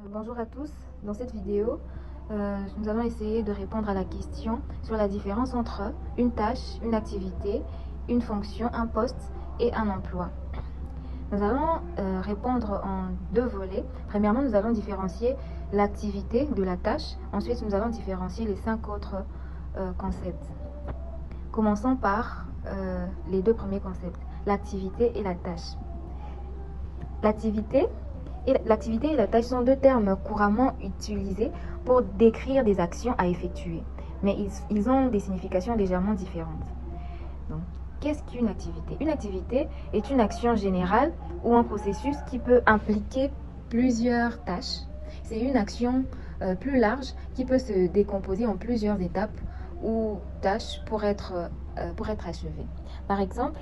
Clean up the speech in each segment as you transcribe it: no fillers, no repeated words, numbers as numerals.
Bonjour à tous, dans cette vidéo, nous allons essayer de répondre à la question sur la différence entre une tâche, une activité, une fonction, un poste et un emploi. Nous allons répondre en deux volets. Premièrement, nous allons différencier l'activité de la tâche. Ensuite, nous allons différencier les 5 autres concepts. Commençons par les deux premiers concepts, l'activité et la tâche. L'activité et la tâche sont deux termes couramment utilisés pour décrire des actions à effectuer, mais ils ont des significations légèrement différentes. Donc, qu'est-ce qu'une activité? Une activité est une action générale ou un processus qui peut impliquer plusieurs tâches. C'est une action plus large qui peut se décomposer en plusieurs étapes ou tâches pour être achevée. Par exemple,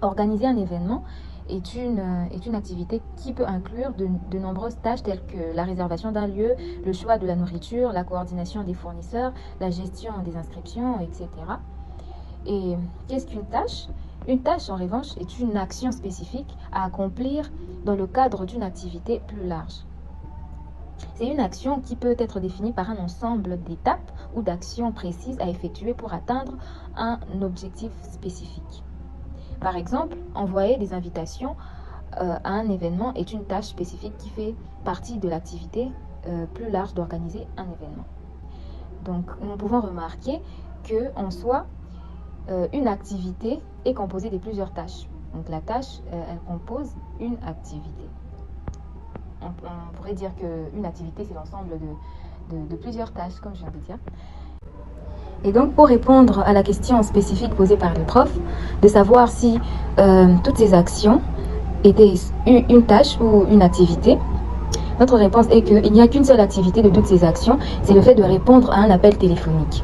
organiser un événement est une activité qui peut inclure de nombreuses tâches telles que la réservation d'un lieu, le choix de la nourriture, la coordination des fournisseurs, la gestion des inscriptions, etc. Et qu'est-ce qu'une tâche? Une tâche, en revanche, est une action spécifique à accomplir dans le cadre d'une activité plus large. C'est une action qui peut être définie par un ensemble d'étapes ou d'actions précises à effectuer pour atteindre un objectif spécifique. Par exemple, envoyer des invitations à un événement est une tâche spécifique qui fait partie de l'activité plus large d'organiser un événement. Donc, nous pouvons remarquer qu'en soi, une activité est composée de plusieurs tâches. Donc, la tâche, elle compose une activité. On pourrait dire qu'une activité, c'est l'ensemble de plusieurs tâches, comme je viens de dire. Et donc, pour répondre à la question spécifique posée par le prof, de savoir si toutes ces actions étaient une tâche ou une activité, notre réponse est qu'il n'y a qu'une seule activité de toutes ces actions, c'est le fait de répondre à un appel téléphonique.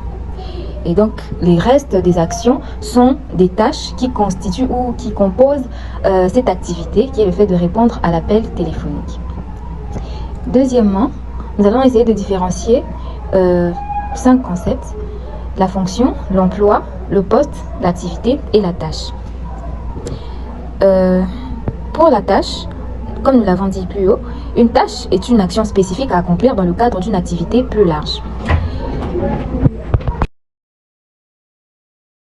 Et donc, les restes des actions sont des tâches qui constituent ou qui composent cette activité, qui est le fait de répondre à l'appel téléphonique. Deuxièmement, nous allons essayer de différencier 5 concepts: la fonction, l'emploi, le poste, l'activité et la tâche. Pour la tâche, comme nous l'avons dit plus haut, une tâche est une action spécifique à accomplir dans le cadre d'une activité plus large.